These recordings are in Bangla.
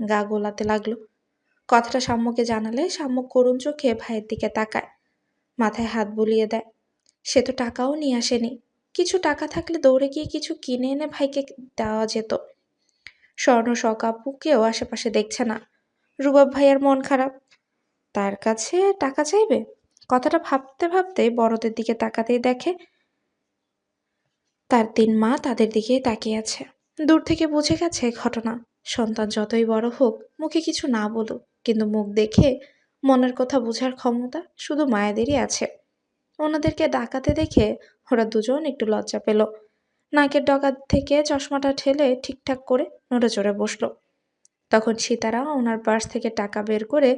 গা গোলাতে লাগলো। কথাটা শাম্যকে জানালে শাম্য করুণ চোখে ভাইয়ের দিকে তাকায়, মাথায় হাত বুলিয়ে দেয়। সে তো টাকাও নিয়ে আসেনি। কিছু টাকা থাকলে দৌড়ে গিয়ে কিছু কিনে এনে ভাইকে দেওয়া যেত। স্বর্ণ সকাপুকেও আশেপাশে দেখছে না। রুবাব ভাইয়ার মন খারাপ, তার কাছে টাকা চাইবে। কথাটা ভাবতে ভাবতে বড়দের দিকে তাকাতেই দেখে তার ৩ মা তাদের দিকেই তাকিয়ে আছে। দূর থেকে বুঝে গেছে ঘটনা। সন্তান যতই বড় হোক, মুখে কিছু না বলুক, কিন্তু মুখ দেখে মনের কথা বোঝার ক্ষমতা শুধু মায়েদেরই আছে। ওনাদেরকে ডাকাতে দেখে ওরা দুজন একটু লজ্জা পেল। নাকের ডগা থেকে চশমাটা ঠেলে ঠিকঠাক করে নড়ে চড়ে বসলো। তখন সীতারা ওনার পার্স থেকে টাকা বের করে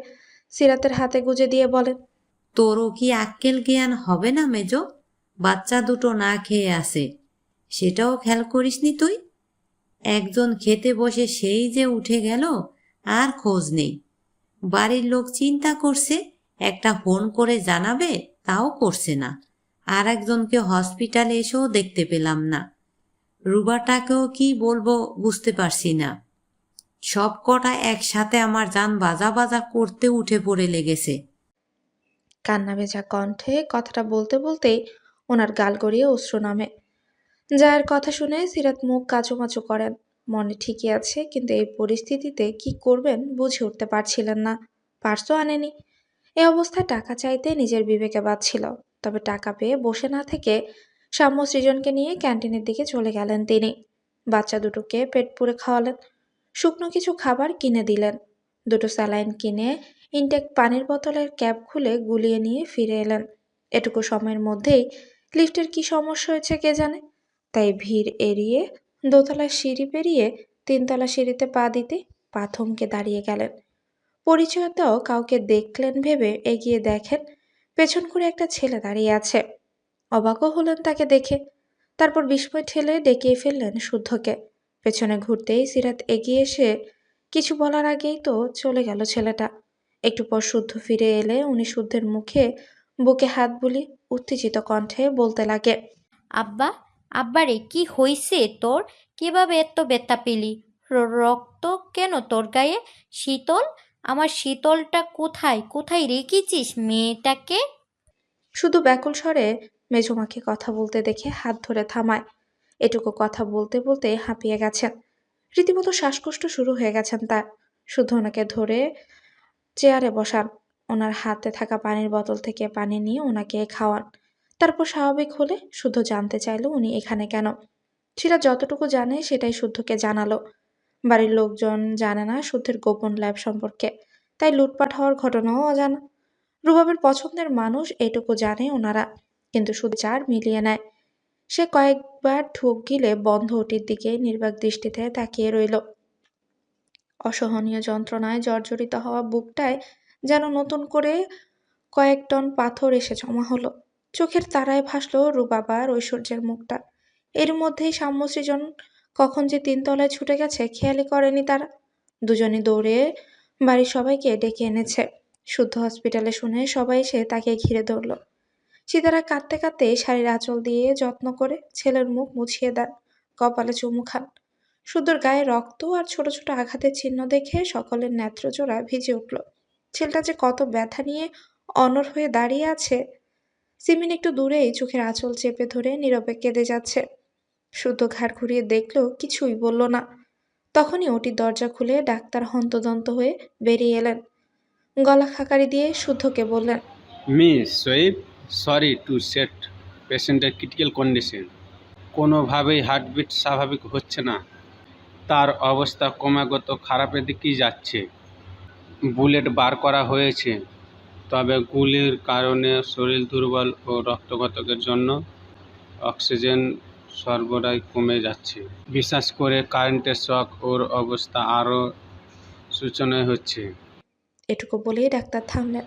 সিরাতের হাতে গুজে দিয়ে বলেন, তোরও কি আক্কেল জ্ঞান হবে না মেজো? বাচ্চা দুটো না খেয়ে আসে, সেটাও খেয়াল করিসনি তুই? একজন খেতে বসে সেই যে উঠে গেল, আর খোঁজ নেই। বাড়ির লোক চিন্তা করছে একটা ফোন করে জানাবে, তাও করছে না। আর একজনকে হসপিটালে এসেও দেখতে পেলাম না। রুবাটাকেও কি বলবো বুঝতে পারছি না। সব কটা একসাথে আমার যান বাজা বাজা করতে উঠে পড়ে লেগেছে। কান্না ভেজা কণ্ঠে কথাটা বলতে বলতেই ওনার গাল গড়িয়ে অশ্রু নামে। জায়ের কথা শুনে সিরাত মুখ কাচুমাচু করেন। মনে ঠিকই আছে, কিন্তু এই পরিস্থিতিতে কি করবেন বুঝে উঠতে পারছিলেন না। পার্সও আনেনি। এই অবস্থায় টাকা চাইতে নিজের বিবেকে বাধছিল। তবে টাকা পেয়ে বসে না থেকে সাম্য সৃজনকে নিয়ে ক্যান্টিনের দিকে চলে গেলেন তিনি। বাচ্চা দুটোকে পেট পুরে খাওয়ালেন। শুকনো কিছু খাবার কিনে দিলেন। দুটো স্যালাইন কিনে ইনটেক পানির বোতলের ক্যাপ খুলে গুলিয়ে নিয়ে ফিরে এলেন। এটুকু সময়ের মধ্যেই লিফটের কি সমস্যা হয়েছে কে জানে, তাই ভিড় এড়িয়ে দোতলার সিঁড়ি পেরিয়ে ৩তলা সিঁড়িতে পা দিতে পা থমকে দাঁড়িয়ে গেলেন। পরিচয়টাও কাউকে দেখলেন ভেবে এগিয়ে দেখেন পেছন করে একটা ছেলে দাঁড়িয়ে আছে। অবাকও হলেন তাকে দেখে। তারপর বিস্ময় ঠেলে ডেকিয়ে ফেললেন শুদ্ধকে। পেছনে ঘুরতেই সিরাত এগিয়ে এসে কিছু বলার আগেই তো চলে গেল ছেলেটা। একটু পর শুদ্ধ ফিরে এলে উনি শুদ্ধের মুখে বুকে হাত বুলি উত্তেজিত কণ্ঠে বলতে লাগে, আব্বা, আব্বারে কি হইছে তোর? কিভাবে এত ব্যথা পেলি? রক্ত কেন তোর গায়ে? শীতল, আমার শীতলটা কোথায়? কোথায় রেখেছিস মেয়েটাকে? শুধু ব্যাকুল স্বরে মেঝোমাকে কথা বলতে দেখে হাত ধরে থামায়। এটুকু কথা বলতে বলতে হাঁপিয়ে গেছেন। রীতিমতো শ্বাসকষ্ট শুরু হয়ে গেছেন তার। শুধু ওনাকে ধরে চেয়ারে বসান। ওনার হাতে থাকা পানির বোতল থেকে পানি নিয়ে ওনাকে খাওয়ান। তারপর স্বাভাবিক হলে শুদ্ধ জানতে চাইলো উনি এখানে কেন। সেটা যতটুকু জানে সেটাই শুদ্ধকে জানালো। বাড়ির লোকজন জানে না শুদ্ধের গোপন ল্যাব সম্পর্কে, তাই লুটপাট হওয়ার ঘটনাও অজানা। রুবাবের পছন্দের মানুষ এটুকু জানে ওনারা, কিন্তু শুধু চার মিলিয়ে নেয়। সে কয়েকবার ঢোক গিলে বন্ধ ওটির দিকে নির্বাক দৃষ্টিতে তাকিয়ে রইল। অসহনীয় যন্ত্রণায় জর্জরিত হওয়া বুকটায় যেন নতুন করে কয়েক টন পাথর এসে জমা হলো। চোখের তারায় ভাসল রুবাবার ঐশ্বর্যের মুখটা। এর মধ্যেই সাম্যসৃজন কখন যে ৩তলায় ছুটে গেছে খেয়ালই করেনি তারা। দুজনই দৌড়ে বাড়ির সবাইকে ডেকে এনেছে। শুদ্ধ হসপিটালে শুনে সবাই এসে তাকে ঘিরে ধরল। সীতারা কাঁদতে কাঁদতে শাড়ির আঁচল দিয়ে যত্ন করে ছেলের মুখ মুছিয়ে দেন, কপালে চুমু খান। শুদ্ধর গায়ে রক্ত আর ছোট ছোট আঘাতের চিহ্ন দেখে সকলের নেত্রজোড়া ভিজে উঠল। ছেলেটা যে কত ব্যথা নিয়ে অনড় হয়ে দাঁড়িয়ে আছে। সিমিন একটু দূরেই চোখের আঁচল চেপে ধরে নীরবে কেঁদে যাচ্ছে। শুদ্ধ ঘাড় ঘুরিয়ে দেখল, কিছুই বলল না। তখনই ওটির দরজা খুলে ডাক্তার হন্তদন্ত হয়ে বেরিয়ে এলেন। গলা খাকারি দিয়ে শুদ্ধকে বললেন, miss Shoaib, sorry to set পেশেন্টের ক্রিটিক্যাল কন্ডিশন। কোনোভাবেই হার্টবিট স্বাভাবিক হচ্ছে না। তার অবস্থা ক্রমাগত খারাপের দিকেই যাচ্ছে। বুলেট বার করা হয়েছে, তবে গুলির কারণে শরীর দুর্বল ও রক্তঘাতকের জন্য অক্সিজেন সরবরাহ কমে যাচ্ছে। বিশেষ করে কারেন্টের শক ওর অবস্থা আরও শোচনীয় হচ্ছে। এটুকু বলেই ডাক্তার থামলেন।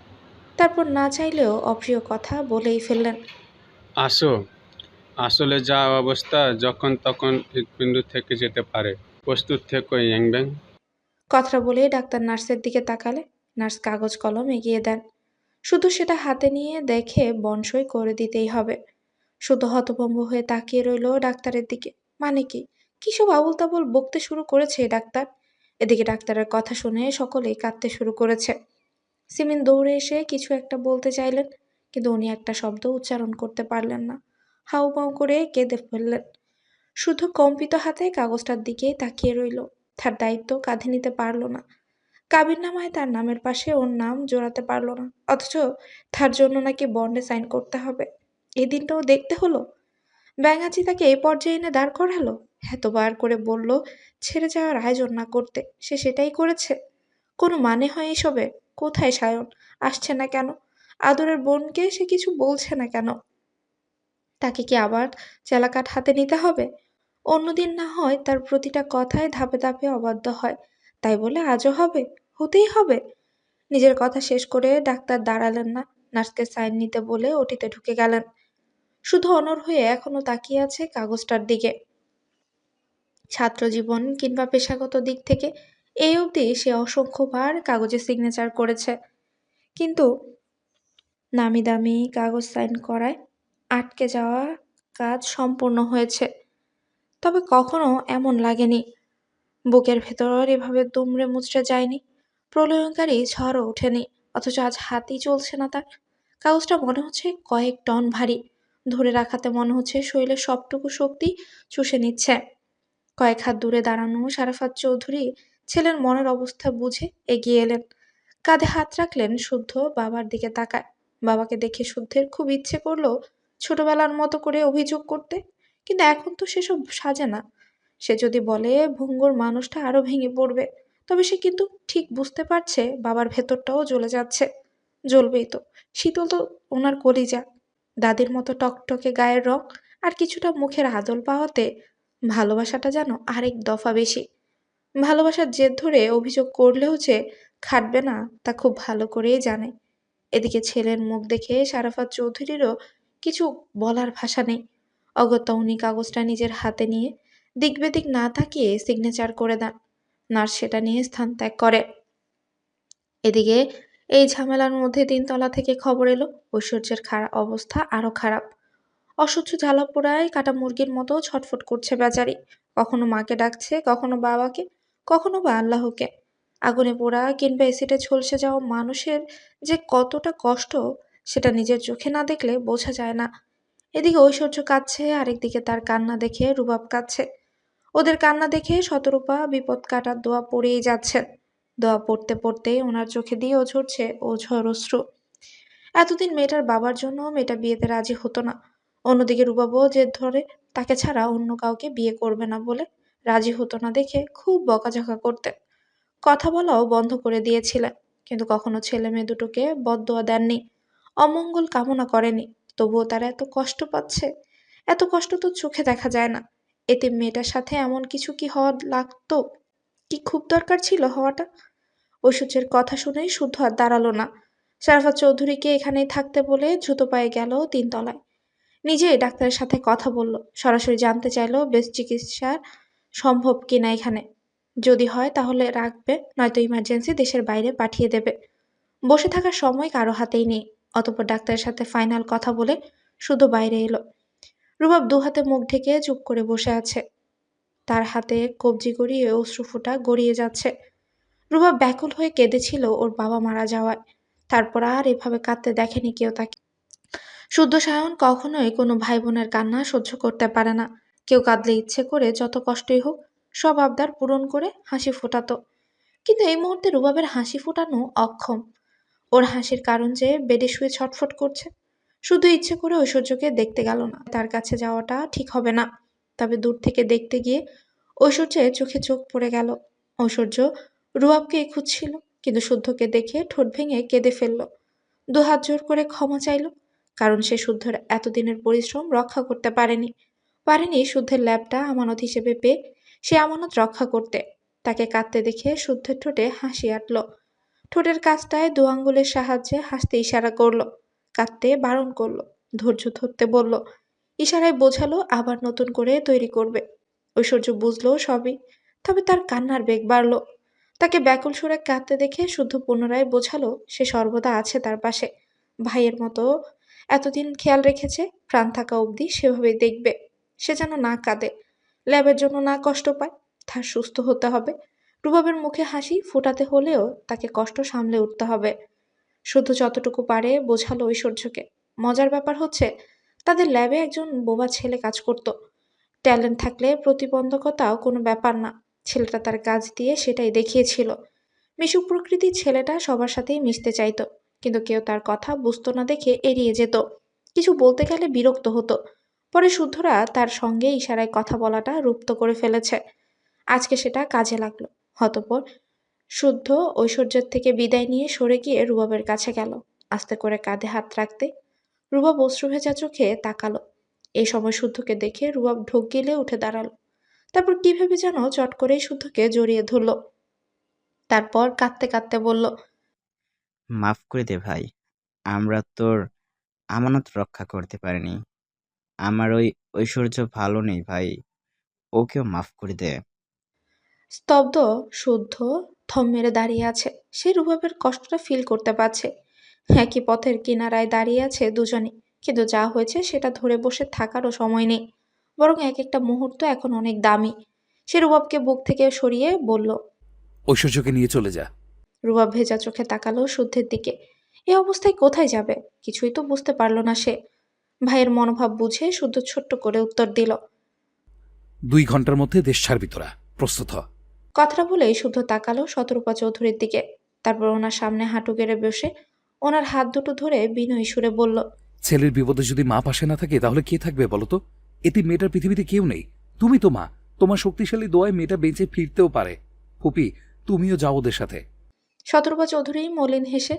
তারপর না চাইলেও অপ্রিয় কথা বলেই ফেললেন, আসো, আসলে যা অবস্থা যখন তখন হৃৎপিণ্ড থেকে যেতে পারে। প্রস্তুত থেকো ইয়াংব্যাং। কথাটা বলেই ডাক্তার নার্সের দিকে তাকালে। নার্স কাগজ কলম এগিয়ে দেন। শুধু সেটা হাতে নিয়ে দেখে বনসই করে দিতেই হবে। শুধু হতভম্ব হয়ে তাকিয়ে রইল ডাক্তারের দিকে। মানে কি, কি সব আবুল তাবুল বকতে শুরু করেছে এই ডাক্তার? এদিকে ডাক্তারের কথা শুনে সকলেই কাঁদতে শুরু করেছে। সিমিন দৌড়ে এসে কিছু একটা বলতে চাইলেন, কিন্তু উনি একটা শব্দ উচ্চারণ করতে পারলেন না। হাউমাউ করে কেঁদে ফেললেন। শুধু কম্পিত হাতে কাগজটার দিকেই তাকিয়ে রইল। তার দায়িত্ব কাঁধে নিতে পারল না। কাবিননামায় তার নামের পাশে ওর নাম জোড়াতে পারল না, অথচ তার জন্য নাকি বন্ডে সাইন করতে হবে। এই দিনটাও দেখতে হলো। ব্যাঙাচি তাকে এই পর্যায়ে এনে দাঁড় করালো। এতবার করে বলল ছেড়ে যাওয়ার আয়োজন না করতে, সে সেটাই করেছে। কোনো মানে হয় এসবে? কোথায় সায়ন? আসছে না কেন? আদরের বোনকে সে কিছু বলছে না কেন? তাকে কি আবার চেলাকাঠ হাতে নিতে হবে? অন্যদিন না হয় তার প্রতিটা কথায় ধাপে ধাপে অবাধ্য হয়, তাই বলে আজও হবে? হতেই হবে। নিজের কথা শেষ করে ডাক্তার দাঁড়ালেন না। নার্সকে সাইন নিতে বলে ওটিতে ঢুকে গেলেন। শুধু অনড় হয়ে এখনো তাকিয়ে আছে কাগজটার দিকে। ছাত্রজীবন কিংবা পেশাগত দিক থেকে এই অবধি সে অসংখ্যবার কাগজে সিগনেচার করেছে, কিন্তু নামি দামি কাগজ সাইন করায় আটকে যাওয়া কাজ সম্পূর্ণ হয়েছে। তবে কখনো এমন লাগেনি, বুকের ভেতর এভাবে দুমড়ে মুচড়ে যায়নি, প্রলয়ঙ্কারী ঝড়ও ওঠেনি। অথচ আজ হাতই চলছে না তার। কাগজটা মনে হচ্ছে কয়েক টন ভারী। ধরে রাখাতে মনে হচ্ছে শরীরের সবটুকু শক্তি চুষে নিচ্ছে। কয়েক হাত দূরে দাঁড়ানো শারাফাত চৌধুরী ছেলের মনের অবস্থা বুঝে এগিয়ে এলেন। কাঁধে হাত রাখলেন। শুদ্ধ বাবার দিকে তাকায়। বাবাকে দেখে শুদ্ধের খুব ইচ্ছে করলো ছোটবেলার মতো করে অভিযোগ করতে, কিন্তু এখন তো সেসব সাজে না। সে যদি বলে ভঙ্গুর মানুষটা আরো ভেঙে পড়বে। তবে সে কিন্তু ঠিক বুঝতে পারছে বাবার ভেতরটাও জ্বলে যাচ্ছে। জ্বলবেই তো। শীতল তো ওনার কলিজা। দাদির মতো টকটকে গায়ের রং, আর কিছুটা মুখের আদল পাওয়াতে ভালোবাসাটা যেন আরেক দফা বেশি। ভালোবাসার জেদ ধরে অভিযোগ করলেও যে খাটবে না তা খুব ভালো করেই জানে। এদিকে ছেলের মুখ দেখে শারাফাত চৌধুরীরও কিছু বলার ভাষা নেই। অগত্যা উনি কাগজটা নিজের হাতে নিয়ে দিক বেদিক না তাকিয়ে সিগনেচার করে দেন। নার্স সেটা নিয়ে স্থান ত্যাগ করে। এদিকে এই ঝামেলার মধ্যে তিনতলা থেকে খবর এলো ঐশ্বর্যের অবস্থা আরো খারাপ। অসহ্য জ্বালাপোড়ায় কাটা মুরগির মতো ছটফট করছে বেচারি। কখনো মাকে ডাকছে, কখনো বাবাকে, কখনো বা আল্লাহকে। আগুনে পোড়া কিংবা এসিডে ঝলসে যাওয়া মানুষের যে কতটা কষ্ট সেটা নিজের চোখে না দেখলে বোঝা যায় না। এদিকে ঐশ্বর্য কাঁদছে, আরেকদিকে তার কান্না দেখে রুবাব কাঁদছে। ওদের কান্না দেখে শতরূপা বিপদ কাটার দোয়া পড়েই যাচ্ছেন। দোয়া পড়তে পড়তে ওনার চোখে দিয়েও ঝরছে ওঝর অশ্রু। এতদিন মেয়েটার বাবার জন্য মেয়েটা বিয়েতে রাজি হতো না। অন্যদিকে রুবাবও জেদ ধরে তাকে ছাড়া অন্য কাউকে বিয়ে করবে না বলে রাজি হতো না দেখে খুব বকাঝকা করতেন। কথা বলাও বন্ধ করে দিয়েছিলেন। কিন্তু কখনো ছেলে মেয়ে দুটোকে বদদোয়া দেননি, অমঙ্গল কামনা করেনি। তবুও তারা এত কষ্ট পাচ্ছে। এত কষ্ট তো চোখে দেখা যায় না। এতে মেয়েটার সাথে এমন কিছু কি হওয়া লাগতো? কি খুব দরকার ছিল হওয়াটা? ঐশ্বর্যের কথা শুনেই শুদ্ধ আর দাঁড়ালো না। শারাফাত চৌধুরীকে এখানেই থাকতে বলে দ্রুত পায়ে গেল তিনতলায়। নিজেই ডাক্তারের সাথে কথা বলল। সরাসরি জানতে চাইলো বেস্ট চিকিৎসা সম্ভব কিনা এখানে। যদি হয় তাহলে রাখবে, নয়তো ইমার্জেন্সি দেশের বাইরে পাঠিয়ে দেবে। বসে থাকার সময় কারো হাতেই নেই। অতঃপর ডাক্তারের সাথে ফাইনাল কথা বলে শুধু বাইরে এলো। রুবাব দুহাতে মুখ ঢেকে চুপ করে বসে আছে। তার হাতে কবজি গড়িয়ে অশ্রুফোঁটা গড়িয়ে যাচ্ছে। রুবাব ব্যাকুল হয়ে কেঁদেছিল ওর বাবা মারা যাওয়ায়। তারপর আর এভাবে কাঁদতে দেখেনি কেউ তাকে। শুদ্ধ সায়ন কখনোই কোনো ভাই বোনের কান্না সহ্য করতে পারে না। কেউ কাঁদলে ইচ্ছে করে যত কষ্টই হোক সব আবদার পূরণ করে হাসি ফোটাতো। কিন্তু এই মুহূর্তে রুবাবের হাসি ফোটানো অক্ষম। ওর হাসির কারণ যে বেডে শুয়ে ছটফট করছে। শুধু ইচ্ছে করে ঐশ্বর্যকে দেখতে গেল না। তার কাছে যাওয়াটা ঠিক হবে না। তবে দূর থেকে দেখতে গিয়ে ঐশ্বর্যের চোখে চোখ পড়ে গেল। ঐশ্বর্য রুবাবকে খুঁজছিল, কিন্তু শুদ্ধকে দেখে ঠোঁট ভেঙে কেঁদে ফেলল। দুহাত জোর করে ক্ষমা চাইল, কারণ সে শুদ্ধর এতদিনের পরিশ্রম রক্ষা করতে পারেনি শুদ্ধের ল্যাবটা আমানত হিসেবে পেয়ে সে আমানত রক্ষা করতে। তাকে কাঁদতে দেখে শুদ্ধের ঠোঁটে হাসি আটল। ঠোঁটের কাছটায় দু আঙ্গুলের সাহায্যে হাসতে ইশারা করল। কাঁদতে বারণ করল, ধৈর্য ধরতে বলল, ইশারায় বোঝালো আবার নতুন করে তৈরি করবে। ঐশ্বর্য বুঝলো সবই, তবে তার কান্নার বেগ বাড়ল। তাকে ব্যাকুল সুরে কাঁদতে দেখে শুদ্ধ পুনরায় বোঝালো সে সর্বদা আছে তার পাশে। ভাইয়ের মতো এতদিন খেয়াল রেখেছে, প্রাণ থাকা অবধি সেভাবেই দেখবে। সে যেন না কাঁদে, ল্যাবের জন্য না কষ্ট পায়। তার সুস্থ হতে হবে। রুবাবের মুখে হাসি ফোটাতে হলেও তাকে কষ্ট সামলে উঠতে হবে। শুধু যতটুকু পারে বোঝালো ঐশ্বর্যকে। মজার ব্যাপার হচ্ছে তাদের ল্যাবে একজন বোবা ছেলে কাজ করত। ট্যালেন্ট থাকলে প্রতিবন্ধকতাও কোনো ব্যাপার না। ছেলেটা তার কাজ দিয়ে সেটাই দেখিয়েছিল। মিশুক প্রকৃতির ছেলেটা সবার সাথেই মিশতে চাইতো, কিন্তু কেউ তার কথা বুঝতো না দেখে এড়িয়ে যেত। কিছু বলতে গেলে বিরক্ত হতো। পরে শুদ্ধরা তার সঙ্গে ইশারায় কথা বলাটা রুপ্ত করে ফেলেছে। আজকে সেটা কাজে লাগলো। অতঃপর শুদ্ধ ঐশ্বর্যের থেকে বিদায় নিয়ে সরে গিয়ে রুবাবের কাছে গেল। আস্তে করে কাঁধে হাত রাখতে রুবাব অশ্রুভেজা চোখে তাকালো। এই সময় শুদ্ধকে দেখে রুবাব ঢোক গিলে উঠে দাঁড়ালো। তারপর কি ভেবে যেন চট করেই শুদ্ধকে জড়িয়ে ধরল। তারপর কাঁদতে কাঁদতে বলল, মাফ করে দে ভাই। আমরা তোর আমানত রক্ষা করতে পারিনি। আমার ওই ঐশ্বর্য ভালো নেই ভাই। ওকেও মাফ করে দে। স্তব্ধ শুদ্ধ থম মেরে দাঁড়িয়ে আছে। সে রুবাবের কষ্টটা ফিল করতে পারছে। একই পথের কিনারায় দাঁড়িয়ে আছে দুজনে, কিন্তু যা হয়েছে সেটা ধরে বসে থাকারও সময় নেই। বরং এক একটা মুহূর্ত এখন অনেক দামি। সে রুবাবকে বুক থেকে সরিয়ে বলল। ঐশ্বর্যকে নিয়ে চলে যা। রুবাব ভেজা চোখে তাকালো শুদ্ধের দিকে। এ অবস্থায় কোথায় যাবে কিছুই তো বুঝতে পারল না সে। ভাইয়ের মনোভাব বুঝে শুদ্ধ ছোট্ট করে উত্তর দিল। 2 ঘন্টার মধ্যে দেশ ছাড়বি তোরা, প্রস্তুত হ। কথাটা বলেই শুদ্ধ তাকালো শতরূপা চৌধুরীর দিকে। তারপর ওনার সামনে হাঁটু গেড়ে বসে ওনার হাত দুটো ধরে বিনয়ী সুরে বলল, ছেলের বিপদে যদি মা পাশে না থাকে তাহলে কে থাকবে বলো তো? এটি মেয়েটার পৃথিবীতে কেউ নেই, তুমি তো মা। তোমার শক্তিশালী দোয়ায় মেয়েটা বেঁচে ফিরতেও পারে। ফুপি, তুমিও যাও ওদের সাথে। শতরূপা চৌধুরী মলিন হেসে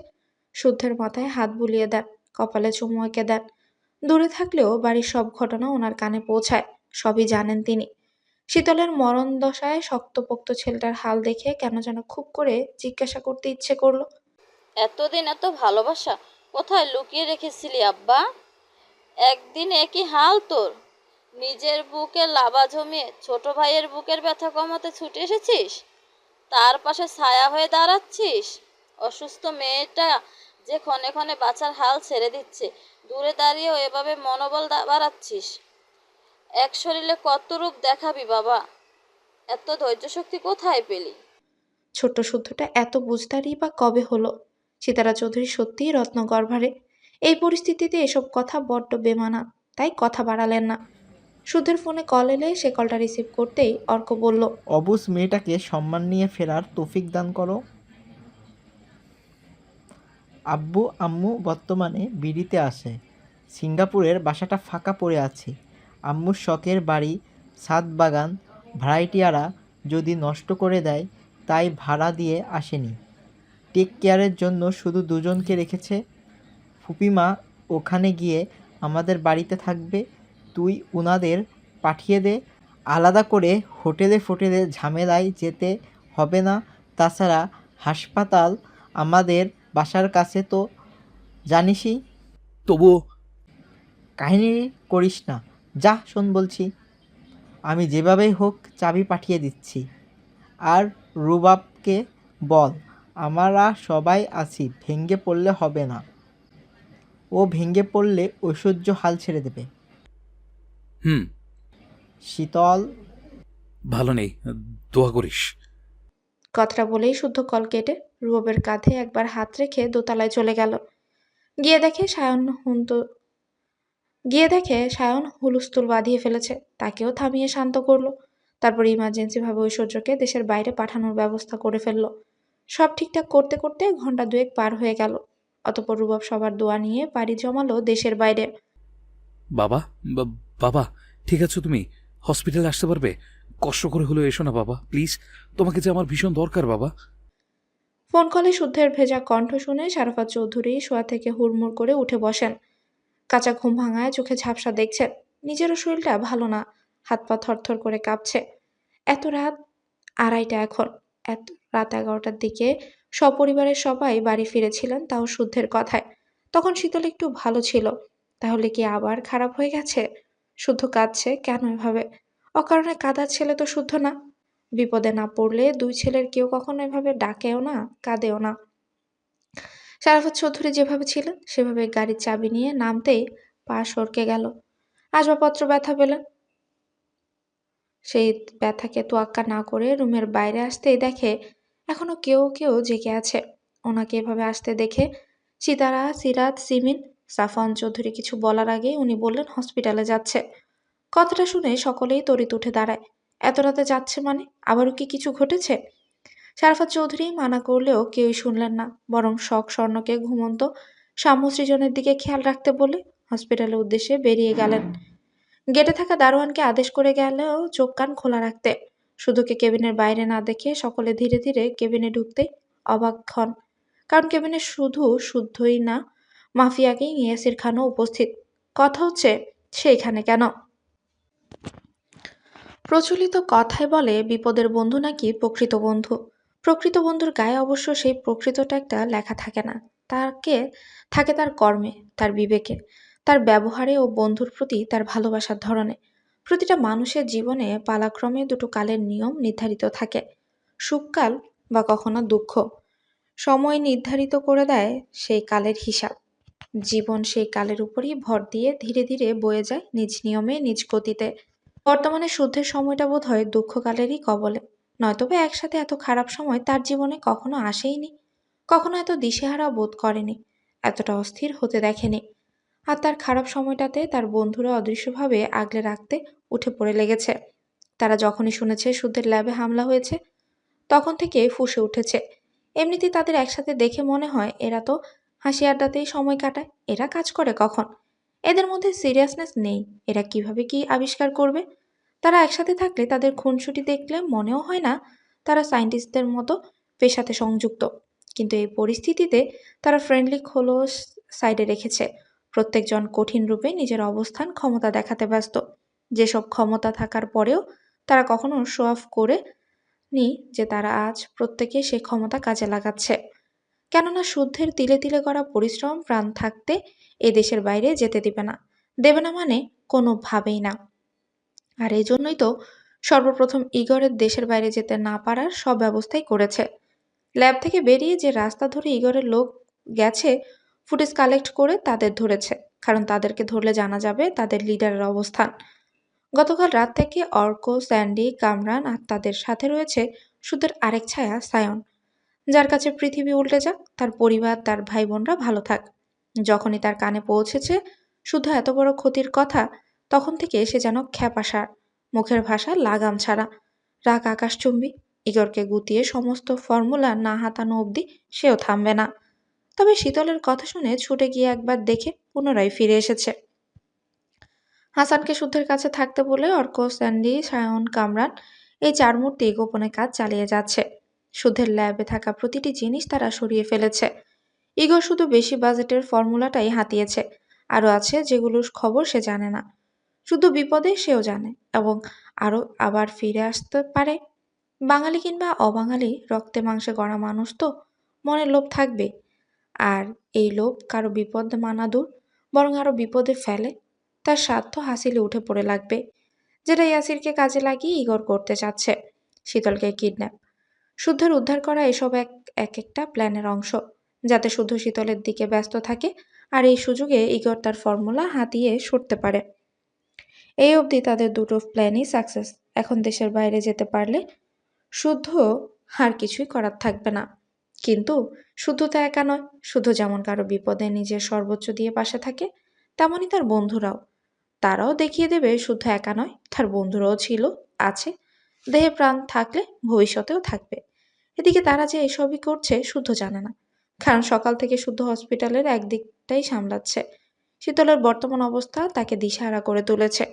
শুদ্ধের মাথায় হাত বুলিয়ে দেন, কপালে চুমু এঁকে দেন। দূরে থাকলেও বাড়ির সব ঘটনা ওনার কানে পৌঁছায়। সবই জানেন তিনি। শীতলের মরণ দশায় শক্তপোক্ত ছেলেটার হাল দেখে কেন যেন খুব করে জিজ্ঞাসা করতে ইচ্ছে করলো। এতদিন এত ভালোবাসা কোথায় লুকিয়ে রেখেছিলি আব্বা? একদিন একই হাল তোর। নিজের বুকে লাবা জমিয়ে ছোট ভাইয়ের বুকের ব্যথা কমাতে ছুটে এসেছিস, তার পাশে ছায়া হয়ে দাঁড়াচ্ছিস। অসুস্থ মেয়েটা যে ক্ষণে ক্ষণে বাঁচার হাল ছেড়ে দিচ্ছে, দূরে দাঁড়িয়েও এভাবে মনোবল বাড়াচ্ছিস। এক শরীরে কত রূপ দেখাবি বাবা? এত ধৈর্য শক্তি কোথায় পেলি? ছোট্ট শুদ্ধটা এত বুঝদারই বা কবে হলো? সীতারা চৌধুরী সত্যিই রত্নগর্ভারে। এই পরিস্থিতিতে এসব কথা বড্ড বেমানান, তাই কথা বাড়ালেন না। সুধের ফোনে কল এলে সে কলটা রিসিভ করতেই অর্ক বলল, অবুঝ মেয়েটাকে সম্মান নিয়ে ফেরার তৌফিক দান করো। আব্বু আম্মু বর্তমানে বিড়িতে আসে। সিঙ্গাপুরের বাসাটা ফাঁকা পড়ে আছে। আম্মুর শখের বাড়ি, ছাদ বাগান ভাড়াটিয়ারা যদি নষ্ট করে দেয়, তাই ভাড়া দিয়ে আসেনি। টেক কেয়ারের জন্য শুধু দুজনকে রেখেছে। ফুপিমা ওখানে গিয়ে আমাদের বাড়িতে থাকবে। তুই উনাদের পাঠিয়ে দে। আলাদা করে হোটেলে ফোটেলে ঝামেলায় যেতে হবে না। তাছাড়া হাসপাতাল আমাদের বাসার কাছে তো জানিসই। তবুও কাহিনী করিস না, যা শোন বলছি। আমি যেভাবেই হোক চাবি পাঠিয়ে দিচ্ছি। আর রুবাবকে বল আমরা সবাই আছি, ভেঙে পড়লে হবে না। ও ভেঙে পড়লে ঐশ্বর্য হাল ছেড়ে দেবে। হুম, শীতল ভালো নেই, দোয়া করিস। কথাটা বলেই শুদ্ধ কল কেটে রুবাবের কাঁধে একবার হাত রেখে দোতলায় চলে গেল। গিয়ে দেখে সায়ন হুলস্থুল বাঁধিয়ে ফেলেছে। তাকেও থামিয়ে শান্ত করলো। তারপর ইমার্জেন্সি ভাবে ঐশ্বর্যকে দেশের বাইরে পাঠানোর ব্যবস্থা করে ফেললো। সব ঠিকঠাক করতে করতে ঘন্টা দুয়েক পার হয়ে গেল। অতঃপর রুবাব সবার দোয়া নিয়ে পাড়ি জমালো দেশের বাইরে। বাবা, বাবা, ঠিক আছো তুমি? হসপিটালে আসতে পারবে? কষ্ট করে হলেও এসো না বাবা, প্লিজ। তোমাকে যে আমার ভীষণ দরকার বাবা। ফোন কলে শুদ্ধের ভেজা কণ্ঠ শুনে শারাফাত চৌধুরী শোয়া থেকে হুড়মুড় করে উঠে বসেন। কাঁচা ঘুম ভাঙায় চোখে ঝাপসা দেখছেন। নিজেরও শরীরটা ভালো না, হাত পা থরথর করে কাঁপছে। এত রাত 2:30 এখন। এত রাত 11টার দিকে সপরিবারের সবাই বাড়ি ফিরেছিলেন, তাও শুদ্ধের কথায়। তখন শীতল একটু ভালো ছিল। তাহলে কি আবার খারাপ হয়ে গেছে? শুদ্ধ কাঁদছে কেন এভাবে? অকারণে কাঁদার ছেলে তো শুদ্ধ না। বিপদে না পড়লে দুই ছেলের কেউ কখনো এভাবে ডাকেও না, কাঁদেও না। শারাফত চৌধুরী যেভাবে ছিলেন সেভাবে গাড়ির চাবি নিয়ে নামতেই পা সরকে গেল। আসবাবপত্র ব্যথা পেলেন। সেই ব্যথাকে তোয়াক্কা না করে রুমের বাইরে আসতেই দেখে এখনো কেউ কেউ জেগে আছে। ওনাকে এভাবে আসতে দেখে সিতারা, সিরাত, সিমিন, সাফওয়ান চৌধুরী কিছু বলার আগেই উনি বললেন হসপিটালে যাচ্ছে। কথাটা শুনে সকলেই তড়িৎ উঠে দাঁড়ায়। এত রাতে যাচ্ছে মানে? আবারও কি কিছু ঘটেছে? শারাফাত চৌধুরী মানা করলেও কেউই শুনলেন না, বরং শখ স্বর্ণকে ঘুমন্ত সাম্য সৃজনের দিকে খেয়াল রাখতে বলে হসপিটালের উদ্দেশ্যে বেরিয়ে গেলেন। গেটে থাকা দারোয়ানকে আদেশ করে গেলেও চোখ কান খোলা রাখতে। শুধুকে কেবিনের বাইরে না দেখে সকলে ধীরে ধীরে কেবিনে ঢুকতেই অবাক হন, কারণ কেবিনে শুধু শুদ্ধই না, মাফিয়াকেই ইয়াসির খানও উপস্থিত। কথা হচ্ছে সেইখানে কেন? প্রচলিত কথায় বলে বিপদের বন্ধু নাকি প্রকৃত বন্ধু। প্রকৃত বন্ধুর গায়ে অবশ্য সেই প্রকৃতটা একটা লেখা থাকে না, তাকে থাকে তার কর্মে, তার বিবেকে, তার ব্যবহারে ও বন্ধুর প্রতি তার ভালোবাসার ধরনে। প্রতিটা মানুষের জীবনে পালাক্রমে দুটো কালের নিয়ম নির্ধারিত থাকে, সুখকাল বা কখনো দুঃখ। সময় নির্ধারিত করে দেয় সেই কালের হিসাব। জীবন সেই কালের উপরই ভর দিয়ে ধীরে ধীরে বয়ে যায় নিজ নিয়মে, নিজ গতিতে। বর্তমানে শুদ্ধের সময়টা বোধহয় দুঃখকালেরই কবলে, নয়তোবা একসাথে এত খারাপ সময় তার জীবনে কখনো আসেইনি, কখনো এত দিশেহারা বোধ করেনি, এতটা অস্থির হতে দেখেনি। আর তার খারাপ সময়টাতে তার বন্ধুরা অদৃশ্যভাবে আগলে রাখতে উঠে পড়ে লেগেছে। তারা যখনই শুনেছে শুদ্ধের ল্যাবে হামলা হয়েছে, তখন থেকে ফুঁসে উঠেছে। এমনিতেই তাদের একসাথে দেখে মনে হয় এরা তো হাসি আড্ডাতেই সময় কাটায়, এরা কাজ করে কখন? এদের মধ্যে সিরিয়াসনেস নেই, এরা কিভাবে কি আবিষ্কার করবে? তারা একসাথে থাকলে তাদের খুনসুটি দেখলে মনেও হয় না তারা সায়েন্টিস্টদের মতো পেশাতে সংযুক্ত। কিন্তু এই পরিস্থিতিতে তারা ফ্রেন্ডলি খোলস সাইডে রেখেছে। প্রত্যেকজন কঠিন রূপে নিজের অবস্থান, ক্ষমতা দেখাতে ব্যস্ত। যেসব ক্ষমতা থাকার পরেও তারা কখনো শো অফ করে নি যে তারা আজ প্রত্যেকে সে ক্ষমতা কাজে লাগাচ্ছে। কেননা শুদ্ধের তিলে তিলে করা পরিশ্রম প্রাণ থাকতে এ দেশের বাইরে যেতে দিবে না, দেবে না মানে কোনোভাবেই না। আর এই জন্যই তো সর্বপ্রথম ইগরের দেশের বাইরে যেতে না পারার সব ব্যবস্থাই করেছে। ল্যাব থেকে বেরিয়ে যে রাস্তা ধরে ইগরের লোক গেছে, ফুটেজ কালেক্ট করে তাদের ধরেছে, কারণ তাদেরকে ধরলে জানা যাবে তাদের লিডারের অবস্থান। গতকাল রাত থেকে অর্ক, স্যান্ডি, কামরান আর তাদের সাথে রয়েছে শুদ্ধের আরেক ছায়া সায়ন, যার কাছে পৃথিবী উল্টে যাক, তার পরিবার, তার ভাই বোনরা ভালো থাক। যখনই তার কানে পৌঁছেছে শুদ্ধ এত বড় ক্ষতির কথা, তখন থেকে সে যেন খ্যাপাসার, মুখের ভাষা লাগাম ছাড়া, রাগ আকাশচুম্বী। ইগরকে গুতিয়ে সমস্ত ফর্মুলা না হাতানো অবধি সেও থামবে না। তবে শীতলের কথা শুনে ছুটে গিয়ে একবার দেখে পুনরায় ফিরে এসেছে। হাসানকে শুদ্ধের কাছে থাকতে বলে অর্ক, স্যান্ডি, সায়ন, কামরান এই চার মূর্তি গোপনে কাজ চালিয়ে যাচ্ছে। শুদ্ধের ল্যাবে থাকা প্রতিটি জিনিস তারা সরিয়ে ফেলেছে। ইগো শুধু বেশি বাজেটের ফর্মুলাটাই হাতিয়েছে, আরও আছে যেগুলোর খবর সে জানে না। শুধু বিপদে সেও জানে, এবং আরও আবার ফিরে আসতে পারে। বাঙালি কিংবা অবাঙালি, রক্তে মাংসে গড়া মানুষ তো, মনের লোভ থাকবে। আর এই লোভ কারো বিপদ মানা দূর, বরং আরো বিপদে ফেলে। তার স্বার্থ হাসিলে উঠে পড়ে লাগবে, যেটা ইয়াসিরকে কাজে লাগিয়ে ইগর করতে চাচ্ছে। শীতলকে কিডন্যাপ, শুদ্ধের উদ্ধার করা, এসব এক একটা প্ল্যানের অংশ, যাতে শুদ্ধ শীতলের দিকে ব্যস্ত থাকে আর এই সুযোগে ইগর তার ফর্মুলা হাতিয়ে সরতে পারে। এই অবধি তাদের দুটো প্ল্যানই সাকসেস। এখন দেশের বাইরে যেতে পারলে শুদ্ধ আর কিছুই করার থাকবে না। কিন্তু শুদ্ধ তো একা নয়। শুদ্ধ যেমন কারো বিপদে নিজের সর্বোচ্চ দিয়ে পাশে থাকে, তেমনই তার বন্ধুরাও। তারাও দেখিয়ে দেবে শুদ্ধ একা নয়, তার বন্ধুরাও ছিল, আছে, দেহে প্রাণ থাকলে ভবিষ্যতেও থাকবে। এদিকে তারা যে এসবই করছে শুদ্ধ জানে না, কারণ সকাল থেকে শুদ্ধ হসপিটালের একদিকটাই সামলাচ্ছে। শীতলের বর্তমান অবস্থা তাকে দিশাহারা করে তুলেছে।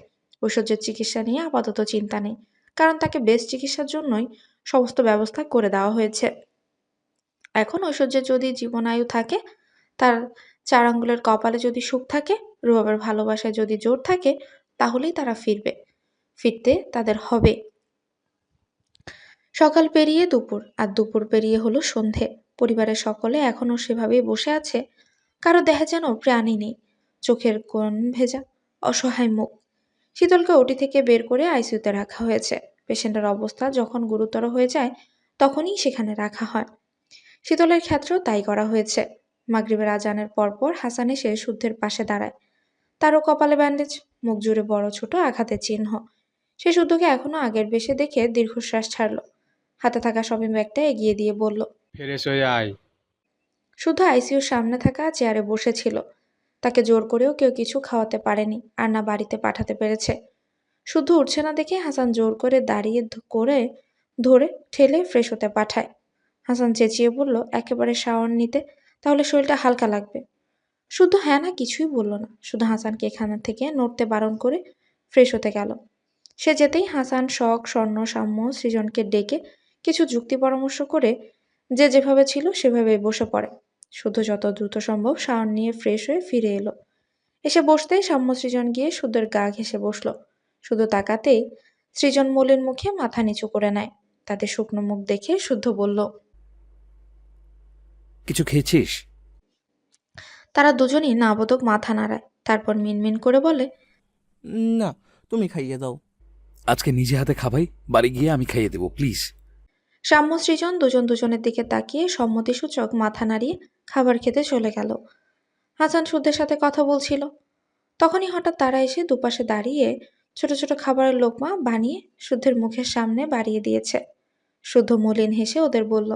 ঐশ্বর্যের চিকিৎসা নিয়ে আপাতত চিন্তা নেই, কারণ তাকে বেস্ট চিকিৎসার জন্যই সমস্ত ব্যবস্থা করে দেওয়া হয়েছে। এখন ঐশ্বর্যের যদি জীবনায়ু থাকে, তার 4 আঙ্গুলের কপালে যদি সুখ থাকে, রুবাবের ভালোবাসায় যদি জোর থাকে, তাহলেই তারা ফিরবে, ফিরতে তাদের হবে। সকাল পেরিয়ে দুপুর, আর দুপুর পেরিয়ে হলো সন্ধে। পরিবারের সকলে এখনো সেভাবেই বসে আছে, কারো দেহে যেন প্রাণই নেই, চোখের কোণ ভেজা, অসহায় মুখ। শীতলকে ওটি থেকে বের করে আইসিইউতে রাখা হয়েছে। পেশেন্টের অবস্থা যখন গুরুতর হয়ে যায় তখনই সেখানে রাখা হয়। শীতলের ক্ষেত্রেও তাই করা হয়েছে। মাগরিবের আজানের পরপর হাসান এসে শুদ্ধের পাশে দাঁড়ায়। তারও কপালে ব্যান্ডেজ, মুখ জুড়ে বড় ছোট আঘাতের চিহ্ন। সে শুদ্ধকে এখনো আগের বেশে দেখে দীর্ঘশ্বাস ছাড়ল। হাতে থাকা শপিং ব্যাগটা এগিয়ে দিয়ে বলল। ফ্রেশ হয়ে আয়। শুদ্ধ আইসিইউর সামনে থাকা চেয়ারে বসেছিল। তাকে জোর করেও কেউ কিছু খাওয়াতে পারেনি, আর না বাড়িতে পাঠাতে পেরেছে। শুদ্ধ উঠছে না দেখে হাসান জোর করে দাঁড়িয়ে ধরে ঠেলে ফ্রেশ হতে পাঠায়। হাসান চেঁচিয়ে বলল, একেবারে শাওয়ার নিতে, তাহলে শরীরটা হালকা লাগবে। শুদ্ধ হ্যাঁ না কিছুই বলল না, শুধু হাসানকে এখান থেকে নড়তে বারণ করে ফ্রেশ হতে গেল। সে যেতেই হাসান, শখ, স্বর্ণ, সাম্য, সৃজনকে ডেকে কিছু যুক্তি পরামর্শ করে যে যেভাবে ছিল সেভাবেই বসে পড়ে। শুদ্ধ যত দ্রুত সম্ভব শাওয়ার নিয়ে ফ্রেশ হয়ে ফিরে এলো। এসে বসতেই সাম্য সৃজন গিয়ে শুদ্ধের গা ঘেঁষে বসলো। শুদ্ধ তাকাতেই সৃজন মলিন মুখে মাথা নিচু করে নেয়। তাদের শুকনো মুখ দেখে শুদ্ধ বলল, কিছু খেয়েছিস? তারা দুজনই নাবোধক মাথা নাড়ায়। তারপর মিনমিন করে বলে, না, তুমি খাইয়ে দাও। আজকে নিজে হাতে খাবাই, বাড়ি গিয়ে আমি খাইয়ে দেবো প্লিজ। সাম্য সৃজন দুজন দুজনের দিকে তাকিয়ে সম্মতিসূচক মাথা নাড়িয়ে খাবার খেতে চলে গেল। হাসান শুদ্ধের সাথে কথা বলছিল। তখনই হঠাৎ তারা এসে দুপাশে দাঁড়িয়ে ছোট ছোট খাবারের লোকমা বানিয়ে শুদ্ধের মুখের সামনে বাড়িয়ে দিয়েছে। শুদ্ধ মলিন হেসে ওদের বলল,